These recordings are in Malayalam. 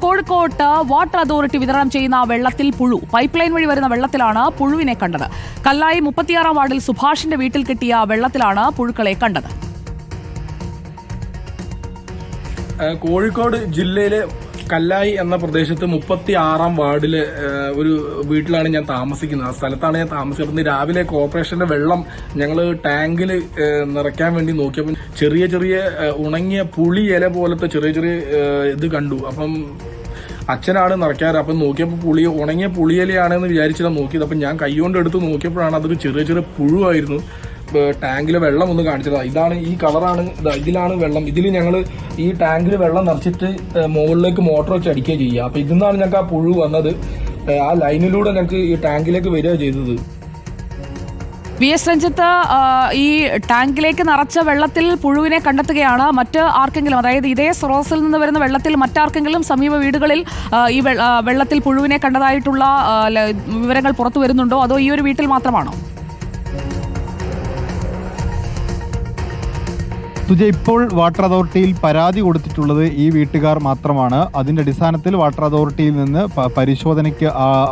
കോഴിക്കോട്ട് വാട്ടർ അതോറിറ്റി വിതരണം ചെയ്യുന്ന വെള്ളത്തിൽ പുഴു. പൈപ്പ് ലൈൻ വഴി വരുന്ന വെള്ളത്തിലാണ് പുഴുവിനെ കണ്ടത്. കല്ലായി 36 വാർഡിൽ സുഭാഷിന്റെ വീട്ടിൽ കിട്ടിയ വെള്ളത്തിലാണ് പുഴുക്കളെ കണ്ടത്. കോഴിക്കോട് ജില്ലയിലെ കല്ലായി എന്ന പ്രദേശത്ത് 36 വാർഡില് ഒരു വീട്ടിലാണ് ഞാൻ താമസിക്കുന്നത്. ആ സ്ഥലത്താണ് ഞാൻ താമസിക്കുന്നത്. രാവിലെ കോർപ്പറേഷന്റെ വെള്ളം ഞങ്ങൾ ടാങ്കിൽ നിറയ്ക്കാൻ വേണ്ടി നോക്കിയപ്പോൾ ചെറിയ ചെറിയ ഉണങ്ങിയ പുളി ഇല പോലത്തെ ചെറിയ ചെറിയ ഇത് കണ്ടു. അപ്പം അച്ഛനാണ് നിറയ്ക്കാറ്. അപ്പം നോക്കിയപ്പോൾ ഉണങ്ങിയ പുളിയിലയാണെന്ന് വിചാരിച്ചിട്ടാണ് നോക്കിയത്. അപ്പം ഞാൻ കൈകൊണ്ട് എടുത്ത് നോക്കിയപ്പോഴാണ് അതൊരു ചെറിയ ചെറിയ പുഴുവായിരുന്നു. ടാങ്കിലെ വെള്ളം ഒന്ന് കാണിച്ചത്. ഇതാണ് ഈ കളറാണ്, ഇതിലാണ് വെള്ളം. ഇതിൽ ഞങ്ങൾ ഈ ടാങ്കിൽ വെള്ളം നിറച്ചിട്ട് മുകളിലേക്ക് മോട്ടോർ വെച്ച് അടിക്കുക ചെയ്യുക. അപ്പൊ ഇതിന്നാണ് ഞങ്ങൾക്ക് ആ പുഴു വന്നത്. ആ ലൈനിലൂടെ ഞങ്ങൾക്ക് ഈ ടാങ്കിലേക്ക് വരിക ചെയ്തത്. VS രഞ്ജിത്ത്, ഈ ടാങ്കിലേക്ക് നിറച്ച വെള്ളത്തിൽ പുഴുവിനെ കണ്ടെത്തുകയാണ്. മറ്റ് ആർക്കെങ്കിലും, അതായത് ഇതേ സ്രോതസ്സിൽ നിന്ന് വരുന്ന വെള്ളത്തിൽ മറ്റാർക്കെങ്കിലും സമീപ വീടുകളിൽ ഈ വെള്ളത്തിൽ പുഴുവിനെ കണ്ടതായിട്ടുള്ള വിവരങ്ങൾ പുറത്തു വരുന്നുണ്ടോ, അതോ ഈ ഒരു വീട്ടിൽ മാത്രമാണോ? ഇപ്പോൾ വാട്ടർ അതോറിറ്റിയിൽ പരാതി കൊടുത്തിട്ടുള്ളത് ഈ വീട്ടുകാർ മാത്രമാണ്. അതിന്റെ അടിസ്ഥാനത്തിൽ വാട്ടർ അതോറിറ്റിയിൽ നിന്ന് പരിശോധനയ്ക്ക്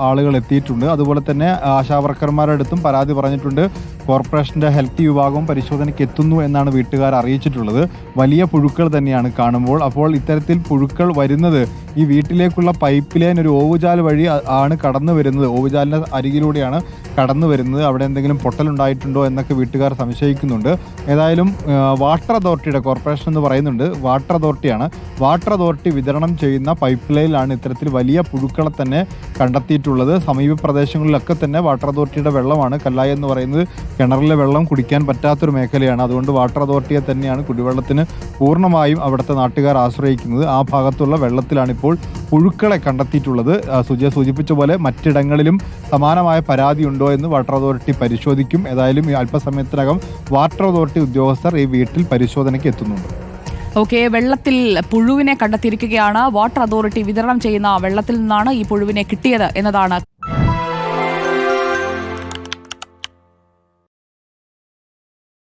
ആളുകൾ എത്തിയിട്ടുണ്ട്. അതുപോലെ തന്നെ ആശാവർക്കർമാരുടെ അടുത്തും പരാതി പറഞ്ഞിട്ടുണ്ട്. കോർപ്പറേഷന്റെ ഹെൽത്ത് വിഭാഗവും പരിശോധനയ്ക്ക് എത്തുന്നു എന്നാണ് വീട്ടുകാർ അറിയിച്ചിട്ടുള്ളത്. വലിയ പുഴുക്കൾ തന്നെയാണ് കാണുമ്പോൾ. അപ്പോൾ ഇത്തരത്തിൽ പുഴുക്കൾ വരുന്നത് ഈ വീട്ടിലേക്കുള്ള പൈപ്പ് ലൈൻ ഒരു ഓവുചാൽ വഴി ആണ് കടന്നു വരുന്നത്. ഓവുചാലിന്റെ അരികിലൂടെയാണ് കടന്നു വരുന്നത്. അവിടെ എന്തെങ്കിലും പൊട്ടലുണ്ടായിട്ടുണ്ടോ എന്നൊക്കെ വീട്ടുകാർ സംശയിക്കുന്നുണ്ട്. ഏതായാലും വാട്ടർ അതോറിറ്റിയുടെ, കോർപ്പറേഷൻ എന്ന് പറയുന്നുണ്ട്, വാട്ടർ അതോറിറ്റിയാണ്. വാട്ടർ അതോറിറ്റി വിതരണം ചെയ്യുന്ന പൈപ്പ് ലൈനിലാണ് ഇത്തരത്തിൽ വലിയ പുഴുക്കളെ തന്നെ കണ്ടെത്തിയിട്ടുള്ളത്. സമീപ പ്രദേശങ്ങളിലൊക്കെ തന്നെ വാട്ടർ അതോറിറ്റിയുടെ വെള്ളമാണ്. കല്ലായി എന്ന് പറയുന്നത് കിണറിലെ വെള്ളം കുടിക്കാൻ പറ്റാത്തൊരു മേഖലയാണ്. അതുകൊണ്ട് വാട്ടർ അതോറിറ്റിയെ തന്നെയാണ് കുടിവെള്ളത്തിന് പൂർണ്ണമായും അവിടുത്തെ നാട്ടുകാർ ആശ്രയിക്കുന്നത്. ആ ഭാഗത്തുള്ള വെള്ളത്തിലാണ് ഇപ്പോൾ പുഴുക്കളെ കണ്ടെത്തിയിട്ടുള്ളത്. സുജയ സൂചിപ്പിച്ച പോലെ മറ്റിടങ്ങളിലും സമാനമായ പരാതി ഉണ്ടോ എന്ന് വാട്ടർ അതോറിറ്റി പരിശോധിക്കും. ഏതായാലും ഈ അല്പസമയത്തിനകം വാട്ടർ അതോറിറ്റി ഉദ്യോഗസ്ഥർ ഈ വീട്ടിൽ പരിശോധനയ്ക്ക് എത്തുന്നുണ്ട്. ഓക്കെ, വെള്ളത്തിൽ പുഴുവിനെ കണ്ടെത്തിയിരിക്കുകയാണ്. വാട്ടർ അതോറിറ്റി വിതരണം ചെയ്യുന്ന വെള്ളത്തിൽ നിന്നാണ് ഈ പുഴുവിനെ കിട്ടിയത് എന്നതാണ്